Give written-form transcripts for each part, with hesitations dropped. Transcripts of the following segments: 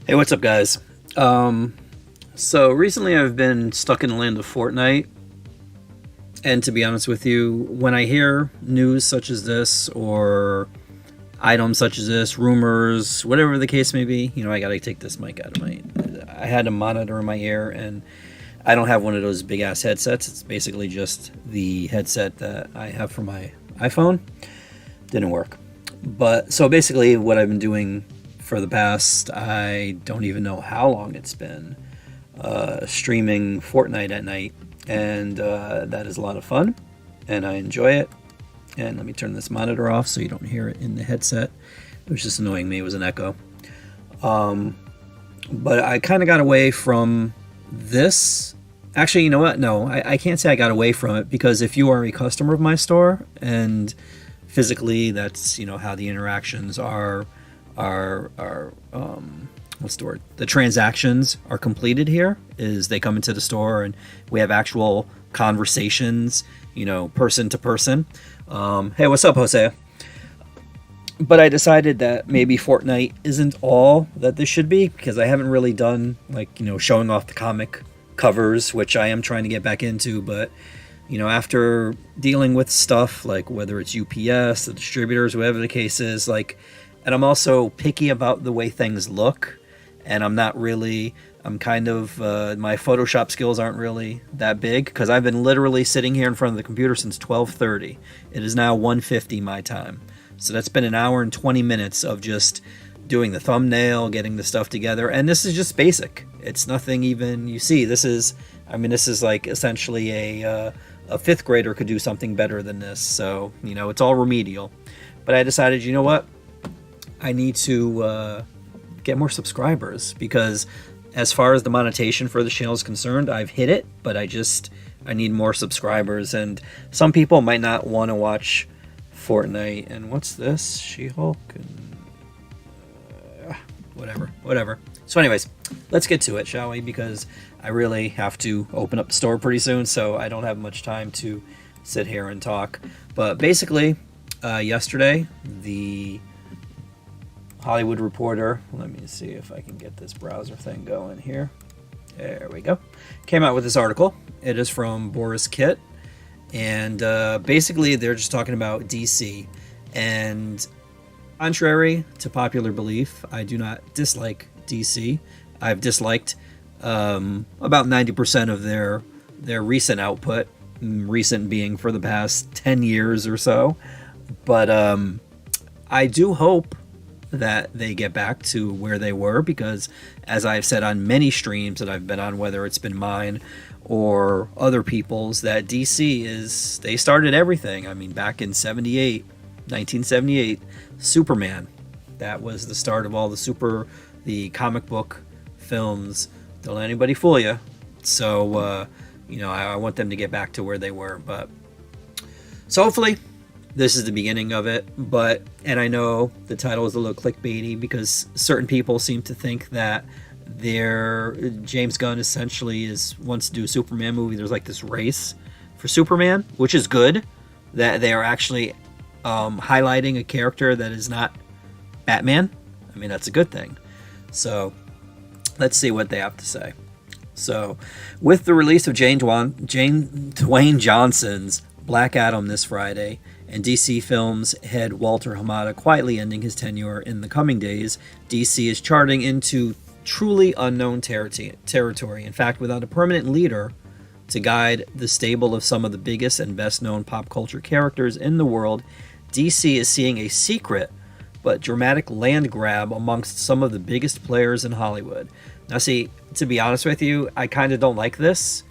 Hey, what's up, guys? So recently I've been stuck in the land of Fortnite, and to be honest with you, when I hear news such as this or items such as this, rumors, whatever the case may be, I gotta take this mic out of my. I had a monitor in my ear, and I don't have one of those big ass headsets. It's basically just the headset that I have for my iPhone. Didn't work. But so basically, what I've been doing for the past, I don't even know how long it's been, streaming Fortnite at night, and that is a lot of fun, and I enjoy it. And let me turn this monitor off so you don't hear it in the headset. It was just annoying me. It was an echo. But I kind of got away from this. Actually, you know what? No, I can't say I got away from it, because if you are a customer of my store, and physically that's how the interactions are what's the word? The transactions are completed here. Is they come into the store and we have actual conversations, person to person. Hey, what's up, Jose? But I decided that maybe Fortnite isn't all that this should be, because I haven't really done showing off the comic covers, which I am trying to get back into. But after dealing with stuff like whether it's UPS, the distributors, whatever the case is, and I'm also picky about the way things look, and I'm kind of, my Photoshop skills aren't really that big, because I've been literally sitting here in front of the computer since 12:30. It is now 1:50 my time. So that's been an hour and 20 minutes of just doing the thumbnail, getting the stuff together, and this is just basic. It's nothing even, this is like essentially a fifth grader could do something better than this. So, it's all remedial. But I decided, you know what? I need to get more subscribers, because as far as the monetization for the channel is concerned, I've hit it, but I need more subscribers. And some people might not want to watch Fortnite. And what's this? She-Hulk? And whatever. So anyways, let's get to it, shall we? Because I really have to open up the store pretty soon, so I don't have much time to sit here and talk. But basically, yesterday, the Hollywood Reporter, let me see if I can get this browser thing going here. There we go. Came out with this article. It is from Boris Kitt, and basically they're just talking about DC. And contrary to popular belief, I do not dislike DC. I've disliked about 90% of their recent output, recent being for the past 10 years or so. But I do hope that they get back to where they were, because as I've said on many streams that I've been on, whether it's been mine or other people's, that DC they started everything. I mean, back in 1978, Superman, that was the start of all the comic book films. Don't let anybody fool you. So I want them to get back to where they were. But so hopefully this is the beginning of it. And I know the title is a little clickbaity, because certain people seem to think that James Gunn essentially wants to do a Superman movie. There's like this race for Superman, which is good, that they are actually highlighting a character that is not Batman. I mean, that's a good thing. So let's see what they have to say. So, with the release of Dwayne Johnson's Black Adam this Friday, and DC Films head Walter Hamada quietly ending his tenure in the coming days, DC is charting into truly unknown territory. In fact, without a permanent leader to guide the stable of some of the biggest and best-known pop culture characters in the world, DC is seeing a secret but dramatic land grab amongst some of the biggest players in Hollywood. Now, see, to be honest with you, I kind of don't like this.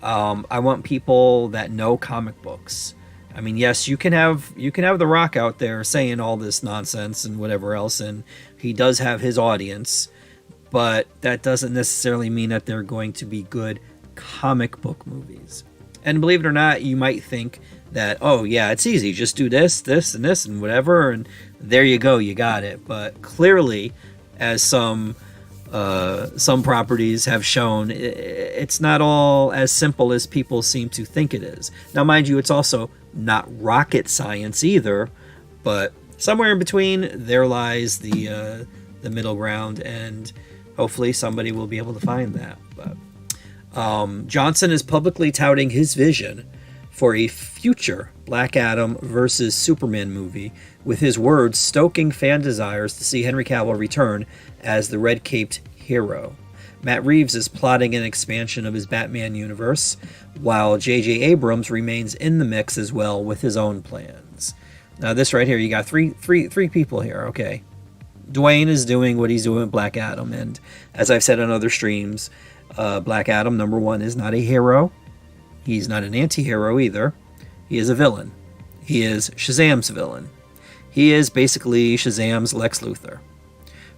I want people that know comic books. I mean, yes, you can have The Rock out there saying all this nonsense and whatever else, and he does have his audience, but that doesn't necessarily mean that they're going to be good comic book movies. And believe it or not, you might think that, oh yeah, it's easy, just do this, this, and this, and whatever, and there you go, you got it. But clearly, as some properties have shown, it's not all as simple as people seem to think it is. Now, mind you, it's also not rocket science either, but somewhere in between, there lies the middle ground. And hopefully somebody will be able to find that. But Johnson is publicly touting his vision for a future Black Adam versus Superman movie, with his words stoking fan desires to see Henry Cavill return as the red-caped hero. Matt Reeves is plotting an expansion of his Batman universe, while J.J. Abrams remains in the mix as well with his own plans. Now, this right here, you got three people here, okay? Dwayne is doing what he's doing with Black Adam, and as I've said on other streams, Black Adam, number one, is not a hero. He's not an anti-hero either. He is a villain. He is Shazam's villain. He is basically Shazam's Lex Luthor.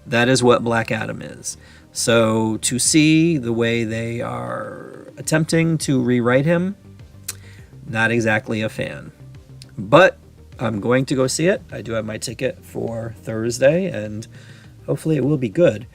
That is what Black Adam is. So to see the way they are attempting to rewrite him, not exactly a fan. But I'm going to go see it. I do have my ticket for Thursday, and hopefully it will be good.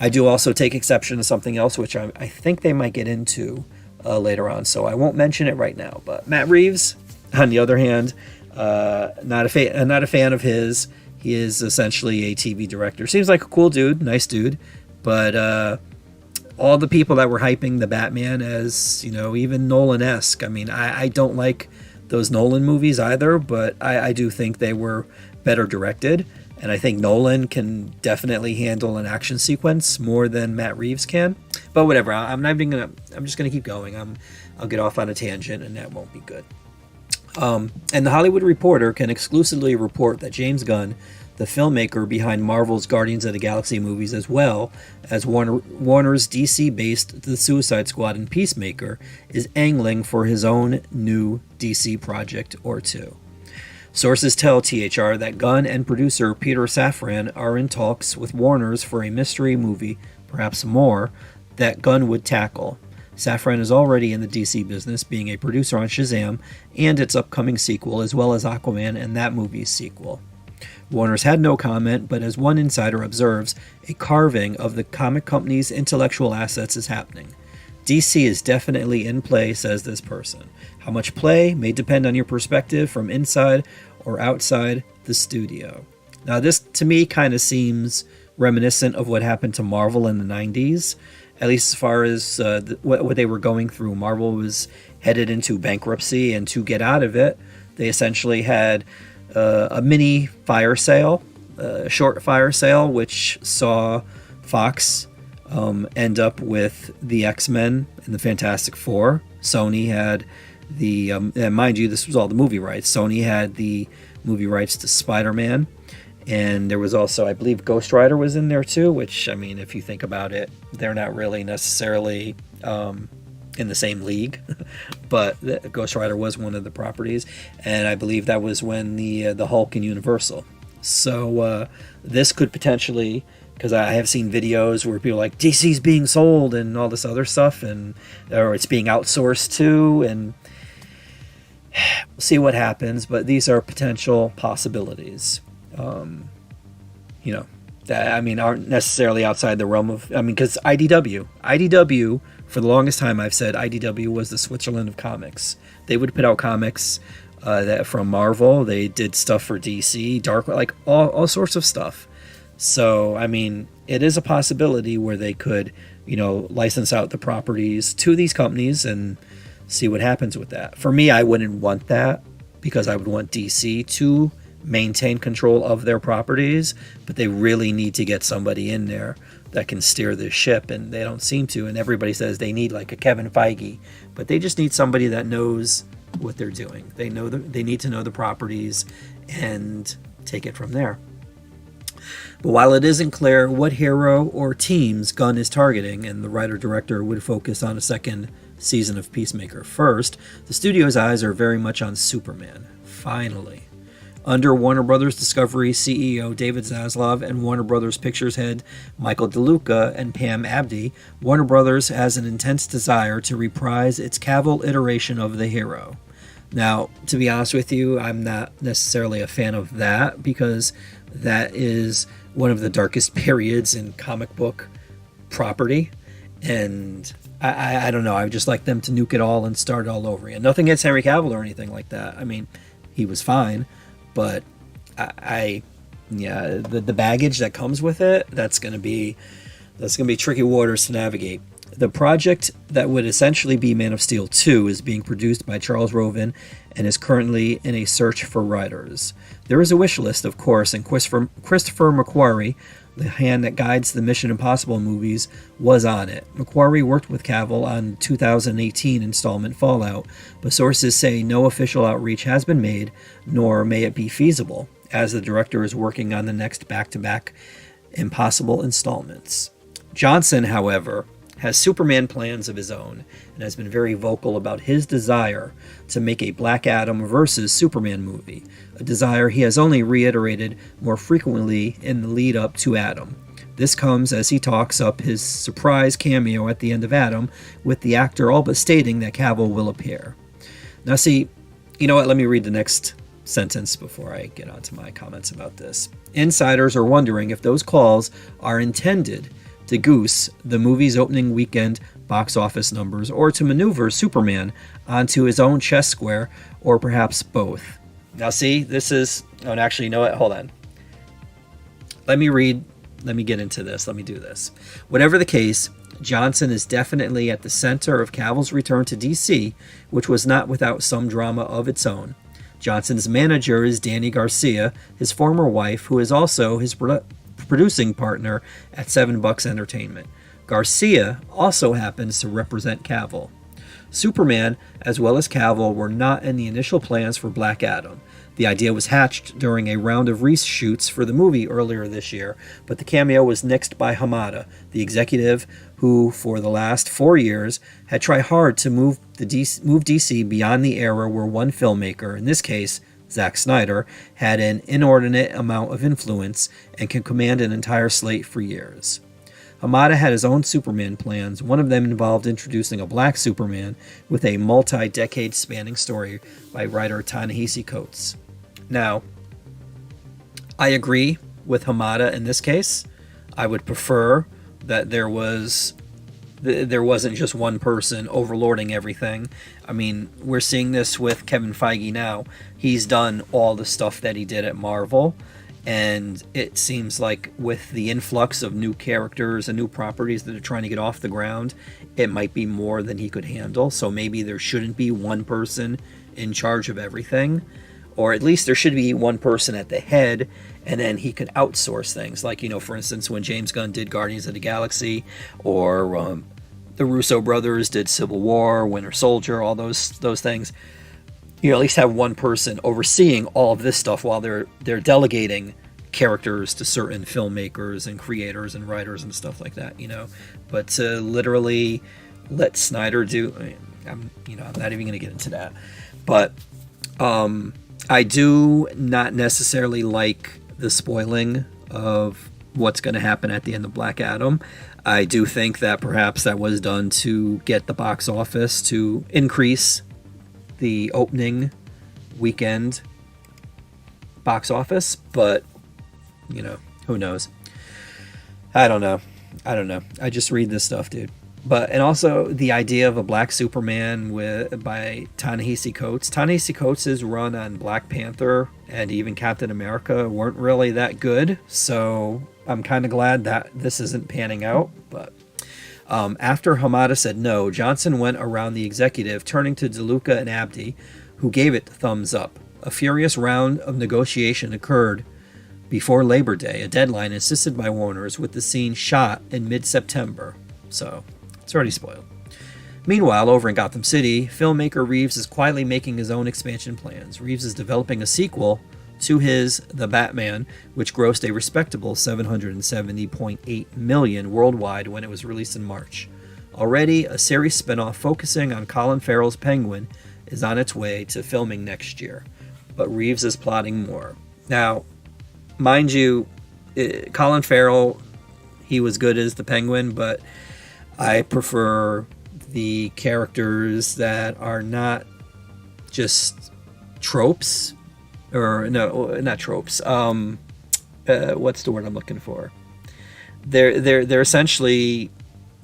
I do also take exception to something else, which I think they might get into later on, so I won't mention it right now. But Matt Reeves, on the other hand, not a fan of his. He is essentially a TV director. Seems like a cool dude, nice dude, but all the people that were hyping the Batman as, even Nolan-esque. I mean, I don't like those Nolan movies either, but I do think they were better directed, and I think Nolan can definitely handle an action sequence more than Matt Reeves can. But whatever, I'm just gonna keep going. I'll get off on a tangent, and that won't be good. And the Hollywood Reporter can exclusively report that James Gunn, the filmmaker behind Marvel's Guardians of the Galaxy movies, as well as Warner's DC-based The Suicide Squad and Peacemaker, is angling for his own new DC project or two. Sources tell THR that Gunn and producer Peter Safran are in talks with Warner's for a mystery movie, perhaps more, that Gunn would tackle. Safran is already in the DC business, being a producer on Shazam and its upcoming sequel, as well as Aquaman and that movie's sequel. Warner's had no comment, but as one insider observes, a carving of the comic company's intellectual assets is happening. DC is definitely in play, says this person. How much play may depend on your perspective from inside or outside the studio. Now, this to me kind of seems reminiscent of what happened to Marvel in the 90s, at least as far as what they were going through. Marvel was headed into bankruptcy, and to get out of it, they essentially had a mini fire sale, a short fire sale, which saw Fox end up with the X-Men and the Fantastic Four. Sony had the, and mind you, this was all the movie rights. Sony had the movie rights to Spider-Man. And there was also, I believe, Ghost Rider was in there too, which, I mean, if you think about it, they're not really necessarily in the same league. But Ghost Rider was one of the properties. And I believe that was when the Hulk and Universal. So this could potentially, because I have seen videos where people are like, DC's being sold and all this other stuff, or it's being outsourced to, and we'll see what happens. But these are potential possibilities. That, I mean, aren't necessarily outside the realm of, because IDW, for the longest time, I've said IDW was the Switzerland of comics. They would put out comics that from Marvel. They did stuff for DC, Dark, like all sorts of stuff. So, I mean, it is a possibility where they could, license out the properties to these companies and see what happens with that. For me, I wouldn't want that, because I would want DC to maintain control of their properties, but they really need to get somebody in there that can steer this ship, and they don't seem to. And everybody says they need like a Kevin Feige, but they just need somebody that knows what they're doing. They need to know the properties and take it from there. But while it isn't clear what hero or teams Gunn is targeting, and the writer-director would focus on a second season of Peacemaker first, the studio's eyes are very much on Superman. Finally. Under Warner Brothers Discovery CEO David Zaslav and Warner Brothers Pictures head Michael DeLuca and Pam Abdi, Warner Brothers has an intense desire to reprise its Cavill iteration of the hero. Now, to be honest with you, I'm not necessarily a fan of that, because that is one of the darkest periods in comic book property, and I don't know, I would just like them to nuke it all and start it all over again. Nothing against Henry Cavill or anything like that. I mean, he was fine. But the baggage that comes with it, that's going to be That's going to be tricky waters to navigate. The project that would essentially be Man of Steel 2 is being produced by Charles Roven and is currently in a search for writers. There is a wish list, of course, and Christopher McQuarrie, the hand that guides the Mission Impossible movies, was on it. McQuarrie worked with Cavill on 2018 installment Fallout, but sources say no official outreach has been made, nor may it be feasible, as the director is working on the next back-to-back Impossible installments. Johnson, however, has Superman plans of his own and has been very vocal about his desire to make a Black Adam versus Superman movie, a desire he has only reiterated more frequently in the lead up to Adam. This comes as he talks up his surprise cameo at the end of Adam, with the actor all but stating that Cavill will appear. Now see, you know what, let me read the next sentence before I get on to my comments about this. Insiders are wondering if those calls are intended to goose the movie's opening weekend box office numbers, or to maneuver Superman onto his own chess square, or perhaps both. Now see, this is... Oh, and actually, you know what? Hold on. Let me get into this. Let me do this. Whatever the case, Johnson is definitely at the center of Cavill's return to DC, which was not without some drama of its own. Johnson's manager is Danny Garcia, his former wife, who is also his producing partner at 7 Bucks Entertainment. Garcia also happens to represent Cavill. Superman, as well as Cavill, were not in the initial plans for Black Adam. The idea was hatched during a round of reshoots for the movie earlier this year, but the cameo was nixed by Hamada, the executive who, for the last 4 years, had tried hard to move DC beyond the era where one filmmaker, in this case Zack Snyder, had an inordinate amount of influence and can command an entire slate for years. Hamada had his own Superman plans. One of them involved introducing a black Superman with a multi-decade spanning story by writer Ta-Nehisi Coates. Now, I agree with Hamada in this case. I would prefer that there wasn't just one person overlording everything. I mean, we're seeing this with Kevin Feige now. He's done all the stuff that he did at Marvel, and it seems like with the influx of new characters and new properties that are trying to get off the ground, it might be more than he could handle. So maybe there shouldn't be one person in charge of everything, or at least there should be one person at the head, and then he could outsource things. Like, you know, for instance, when James Gunn did Guardians of the Galaxy, or the Russo brothers did Civil War, Winter Soldier, all those things. You at least have one person overseeing all of this stuff while they're delegating characters to certain filmmakers and creators and writers and stuff like that, you know. But to literally let Snyder do, I'm not even going to get into that. But I do not necessarily like the spoiling of what's going to happen at the end of Black Adam. I do think that perhaps that was done to get the box office to increase the opening weekend box office, but you know, who knows? I don't know. I just read this stuff, dude. And also the idea of a black Superman by Ta-Nehisi Coates. Ta-Nehisi Coates' run on Black Panther and even Captain America weren't really that good, so I'm kind of glad that this isn't panning out. But after Hamada said no, Johnson went around the executive, turning to DeLuca and Abdi, who gave it the thumbs up. A furious round of negotiation occurred before Labor Day, a deadline insisted by Warner's, with the scene shot in mid-September. So it's already spoiled. Meanwhile, over in Gotham City, filmmaker Reeves is quietly making his own expansion plans. Reeves is developing a sequel to his The Batman, which grossed a respectable $770.8 million worldwide when it was released in March. Already, a series spinoff focusing on Colin Farrell's Penguin is on its way to filming next year, but Reeves is plotting more. Now, mind you, Colin Farrell, he was good as the Penguin, but I prefer the characters that are not just tropes, or no, not tropes. What's the word I'm looking for? They're essentially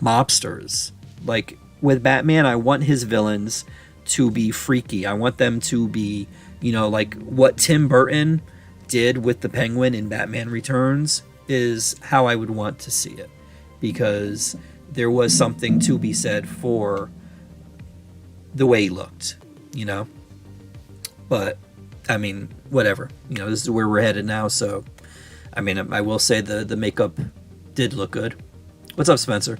mobsters. Like with Batman, I want his villains to be freaky. I want them to be, like what Tim Burton did with the Penguin in Batman Returns is how I would want to see it. because there was something to be said for the way he looked, you know? But, I mean, whatever. You know, this is where we're headed now, so, I mean, I will say the makeup did look good. What's up, Spencer?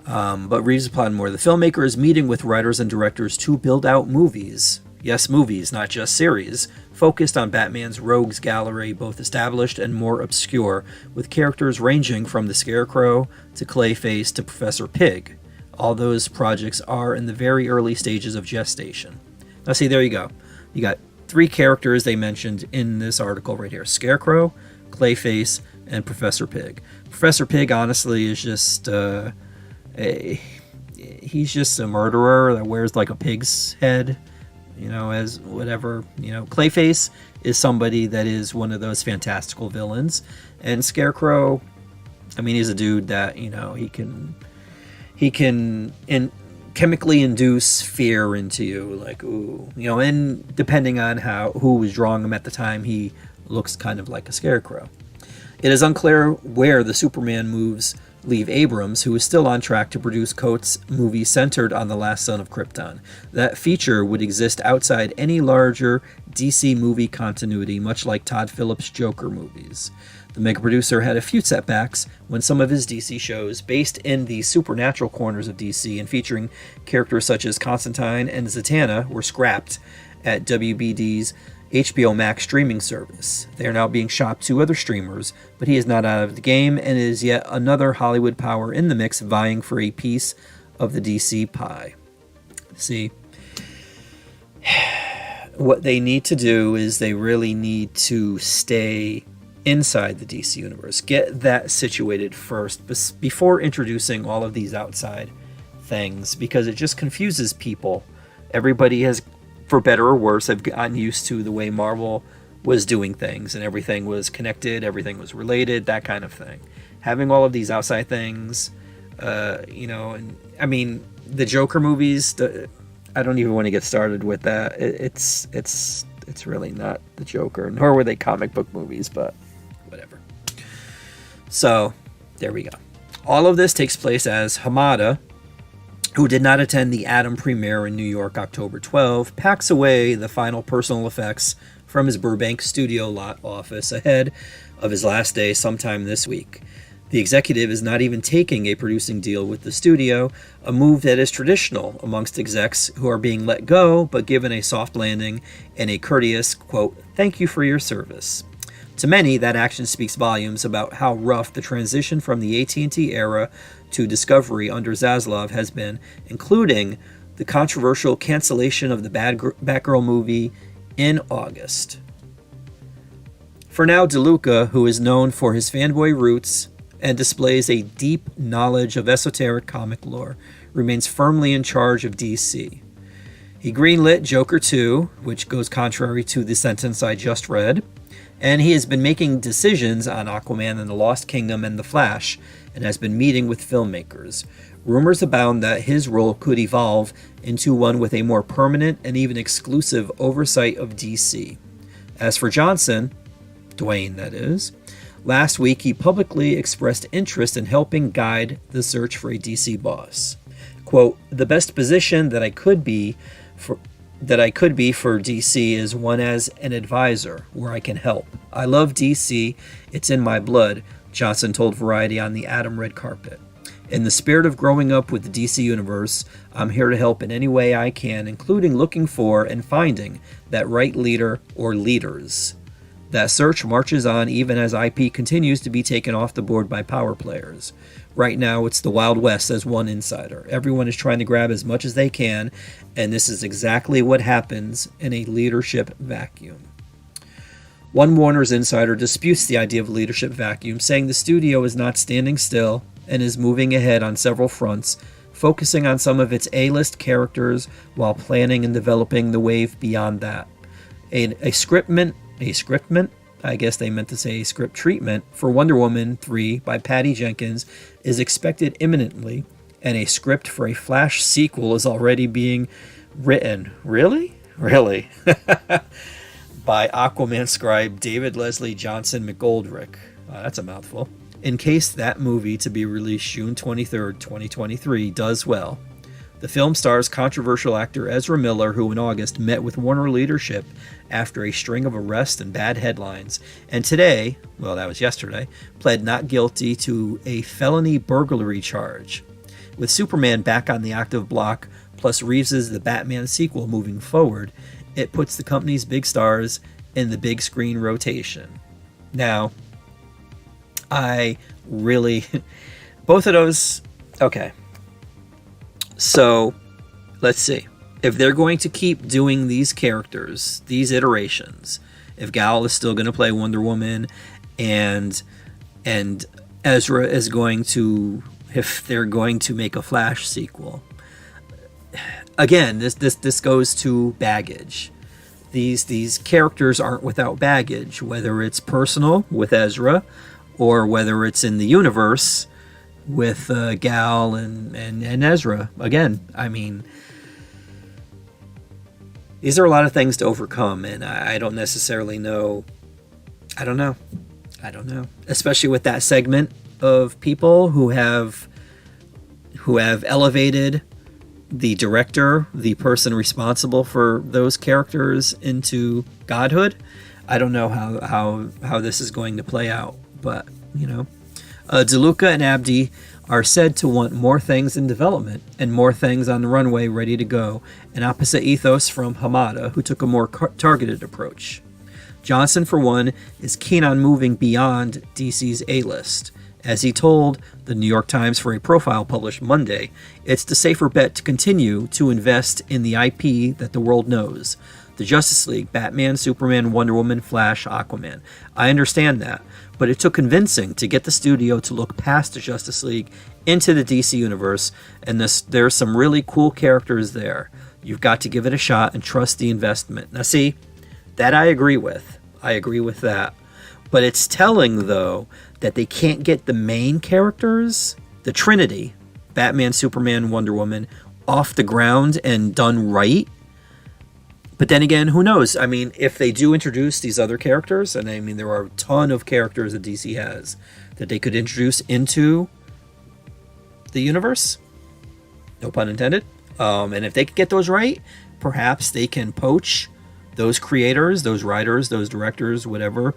But Reeves applied more. The filmmaker is meeting with writers and directors to build out movies. Yes, movies, not just series, focused on Batman's rogues gallery, both established and more obscure, with characters ranging from the Scarecrow to Clayface to Professor Pig. All those projects are in the very early stages of gestation. Now, see, there you go. You got 3 characters they mentioned in this article right here: Scarecrow, Clayface, and Professor Pig. Professor Pig, honestly, is just he's just a murderer that wears like a pig's head, you know, as whatever. You know, Clayface is somebody that is one of those fantastical villains, and Scarecrow, I mean, he's a dude that, you know, he can chemically induce fear into you, like, ooh, you know, and depending on who was drawing him at the time, he looks kind of like a Scarecrow. It is unclear where the Superman moves leave Abrams, who is still on track to produce Coates' movie centered on the last son of Krypton. That feature would exist outside any larger DC movie continuity, much like Todd Phillips' Joker movies. The mega producer had a few setbacks when some of his DC shows, based in the supernatural corners of DC and featuring characters such as Constantine and Zatanna, were scrapped at WBD's HBO Max streaming service. They are now being shopped to other streamers, but he is not out of the game and is yet another Hollywood power in the mix vying for a piece of the DC pie. See, what they need to do is they really need to stay inside the DC universe. Get that situated first before introducing all of these outside things, because it just confuses people. Everybody has, for better or worse, have gotten used to the way Marvel was doing things, and everything was connected, everything was related, that kind of thing. Having all of these outside things, you know, and I mean, the Joker movies, I don't even want to get started with that. It's really not the Joker, nor were they comic book movies, but whatever. So, there we go. All of this takes place as Hamada, who did not attend the Atom premiere in New York October 12, packs away the final personal effects from his Burbank studio lot office ahead of his last day sometime this week. The executive is not even taking a producing deal with the studio, a move that is traditional amongst execs who are being let go but given a soft landing and a courteous, quote, "thank you for your service." To many, that action speaks volumes about how rough the transition from the AT&T era to Discovery under Zaslav has been, including the controversial cancellation of the Batgirl movie in August. For now, DeLuca, who is known for his fanboy roots and displays a deep knowledge of esoteric comic lore, remains firmly in charge of DC. He greenlit Joker 2, which goes contrary to the sentence I just read, and he has been making decisions on Aquaman and the Lost Kingdom and The Flash, and has been meeting with filmmakers. Rumors abound that his role could evolve into one with a more permanent and even exclusive oversight of DC. As for Johnson, Dwayne that is, last week he publicly expressed interest in helping guide the search for a DC boss. Quote, "The best position that I could be for DC is one as an advisor, where I can help. I love DC, it's in my blood," Johnson told Variety on the Atom red carpet. "In the spirit of growing up with the DC Universe, I'm here to help in any way I can, including looking for and finding that right leader or leaders. That search marches on even as IP continues to be taken off the board by power players. Right now, it's the Wild West, says one insider. Everyone is trying to grab as much as they can, and this is exactly what happens in a leadership vacuum." One Warner's insider disputes the idea of a leadership vacuum, saying the studio is not standing still and is moving ahead on several fronts, focusing on some of its A-list characters while planning and developing the wave beyond that. A scriptment, I guess they meant to say script treatment, for Wonder Woman 3 by Patty Jenkins is expected imminently, and a script for a Flash sequel is already being written. Really? By Aquaman scribe David Leslie Johnson McGoldrick. That's a mouthful. In case that movie, to be released June 23rd, 2023, does well. The film stars controversial actor Ezra Miller, who in August met with Warner leadership after a string of arrests and bad headlines, and today, well, that was yesterday, pled not guilty to a felony burglary charge. With Superman back on the active block, plus Reeves' The Batman sequel moving forward, it puts the company's big stars in the big screen rotation. Now, I really... both of those... Okay. So, let's see. If they're going to keep doing these characters, these iterations, if Gal is still going to play Wonder Woman, and Ezra is going to... if they're going to make a Flash sequel... Again, this goes to baggage. These characters aren't without baggage, whether it's personal with Ezra, or whether it's in the universe with Gal and Ezra. Again, I mean, these are a lot of things to overcome, and I don't necessarily know. I don't know. Especially with that segment of people who have elevated the director, the person responsible for those characters, into godhood. I don't know how this is going to play out, but DeLuca and Abdi are said to want more things in development and more things on the runway ready to go, an opposite ethos from Hamada, who took a more targeted approach. Johnson, for one, is keen on moving beyond DC's A-list. As he told the New York Times for a profile published Monday, it's the safer bet to continue to invest in the IP that the world knows. The Justice League, Batman, Superman, Wonder Woman, Flash, Aquaman. I understand that, but it took convincing to get the studio to look past the Justice League into the DC universe, and there's some really cool characters there. You've got to give it a shot and trust the investment. Now see, that I agree with. I agree with that. But it's telling, though, that they can't get the main characters, the Trinity, Batman, Superman, Wonder Woman, off the ground and done right. But then again, who knows? I mean, if they do introduce these other characters, and I mean, there are a ton of characters that DC has that they could introduce into the universe, no pun intended, and if they could get those right, perhaps they can poach those creators, those writers, those directors, whatever,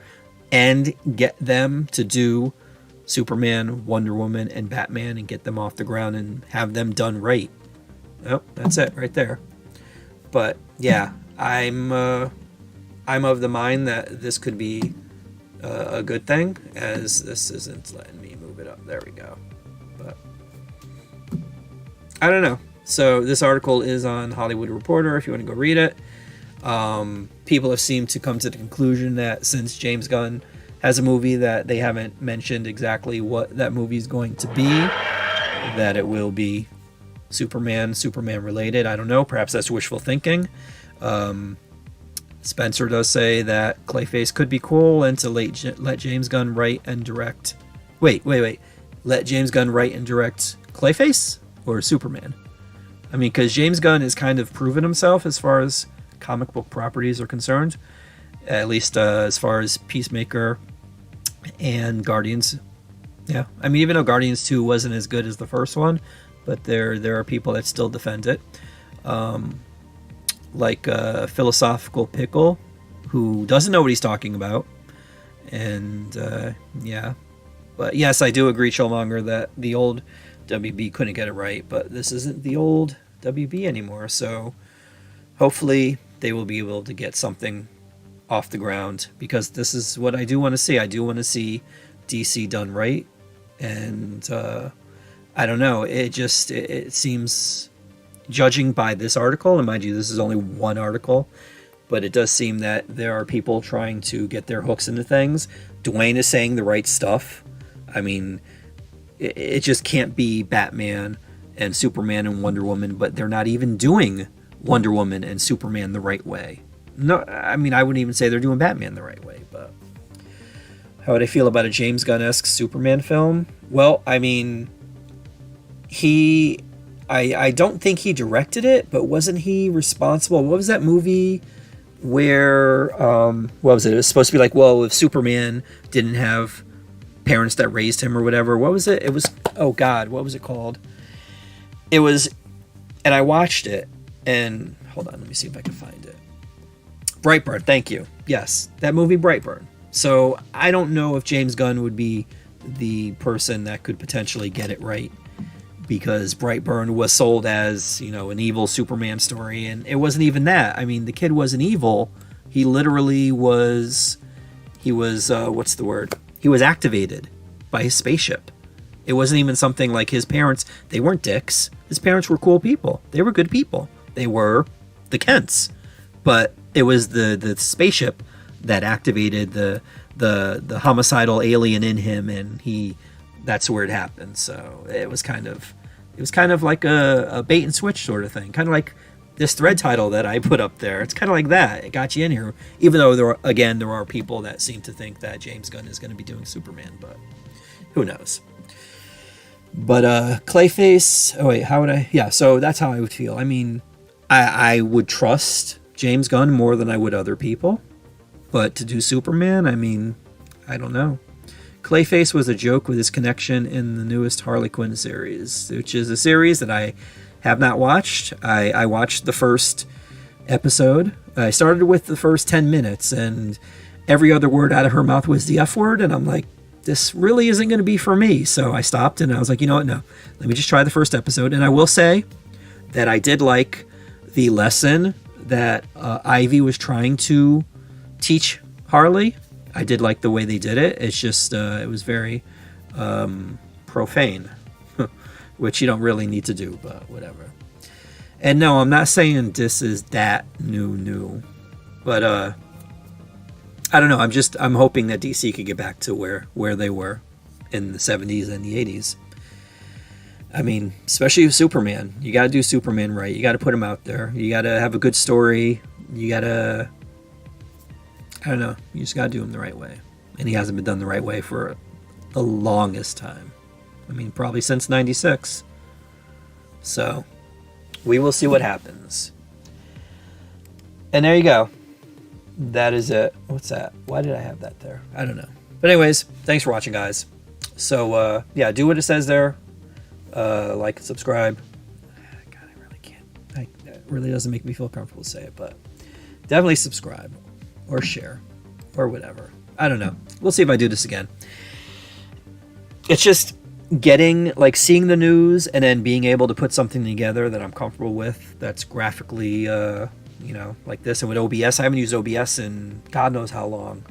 and get them to do Superman, Wonder Woman, and Batman, and get them off the ground and have them done right. Oh, that's it right there. But yeah, I'm of the mind that this could be a good thing, as this isn't letting me move it up. There we go. But I don't know. So this article is on Hollywood Reporter if you want to go read it. People have seemed to come to the conclusion that since James Gunn has a movie that they haven't mentioned exactly what that movie is going to be, that it will be Superman related. I don't know. Perhaps that's wishful thinking. Spencer does say that Clayface could be cool, and to let James Gunn write and direct. Wait. Let James Gunn write and direct Clayface or Superman? I mean, because James Gunn has kind of proven himself as far as comic book properties are concerned, at least as far as Peacemaker and Guardians. Yeah, I mean, even though Guardians 2 wasn't as good as the first one, but there are people that still defend it, like Philosophical Pickle, who doesn't know what he's talking about, and yeah. But yes, I do agree, Chillmonger, that the old WB couldn't get it right, but this isn't the old WB anymore, so hopefully they will be able to get something off the ground, because this is what I do want to see. I do want to see DC done right, and I don't know, it seems, judging by this article, and mind you, this is only one article, but it does seem that there are people trying to get their hooks into things. Dwayne is saying the right stuff. I mean, it just can't be Batman and Superman and Wonder Woman, but they're not even doing Wonder Woman and Superman the right way. No, I mean, I wouldn't even say they're doing Batman the right way, but how would I feel about a James Gunn-esque Superman film? Well, I mean, I don't think he directed it, but wasn't he responsible? What was that movie where, what was it? It was supposed to be like, well, if Superman didn't have parents that raised him or whatever. What was it? It was, oh God, what was it called? It was, and I watched it, and hold on, let me see if I can find it. Brightburn, thank you. Yes, that movie Brightburn. So I don't know if James Gunn would be the person that could potentially get it right, because Brightburn was sold as, you know, an evil Superman story, and it wasn't even that. I mean, the kid wasn't evil. He literally was, what's the word? He was activated by his spaceship. It wasn't even something like his parents. They weren't dicks. His parents were cool people. They were good people. They were the Kents. But it was the spaceship that activated the homicidal alien in him, and that's where it happened. So it was kind of like a bait and switch sort of thing. Kind of like this thread title that I put up there. It's kind of like that. It got you in here, even though there are people that seem to think that James Gunn is going to be doing Superman, but who knows. But Clayface, oh wait, how would I? Yeah, so that's how I would feel. I mean, I would trust James Gunn more than I would other people, but to do Superman, I mean, I don't know. Clayface was a joke with his connection in the newest Harley Quinn series, which is a series that I have not watched. I watched the first episode. I started with the first 10 minutes, and every other word out of her mouth was the F word, and I'm like, this really isn't going to be for me. So I stopped, and I was like, you know what? No, let me just try the first episode. And I will say that I did like the lesson that Ivy was trying to teach Harley. I did like the way they did it. It's just, it was very profane, which you don't really need to do, but whatever. And no, I'm not saying this is that new, but I don't know. I'm hoping that DC could get back to where they were in the 70s and the 80s. I mean, especially with Superman. You got to do Superman right. You got to put him out there. You got to have a good story. You got to, I don't know. You just got to do him the right way. And he hasn't been done the right way for the longest time. I mean, probably since 96. So, we will see what happens. And there you go. That is it. What's that? Why did I have that there? I don't know. But anyways, thanks for watching, guys. So, yeah, do what it says there. Like and subscribe. God, I really can't. It really doesn't make me feel comfortable to say it, but definitely subscribe or share or whatever. I don't know. We'll see if I do this again. It's just seeing the news and then being able to put something together that I'm comfortable with, that's graphically, like this. And with OBS, I haven't used OBS in God knows how long,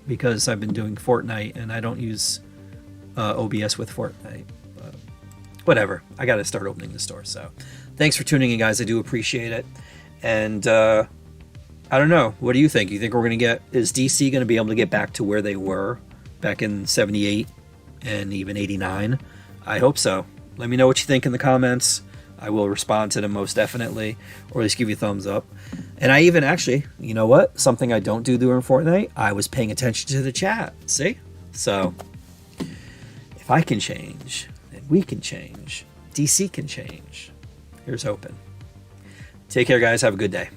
because I've been doing Fortnite and I don't use OBS with Fortnite. But whatever. I got to start opening the store. So thanks for tuning in, guys. I do appreciate it. And I don't know. What do you think? You think is DC going to be able to get back to where they were back in 78 and even 89? I hope so. Let me know what you think in the comments. I will respond to them most definitely, or at least give you a thumbs up. And I even actually, you know what? Something I don't do during Fortnite, I was paying attention to the chat. See? So, if I can change, then we can change. DC can change. Here's hoping. Take care, guys. Have a good day.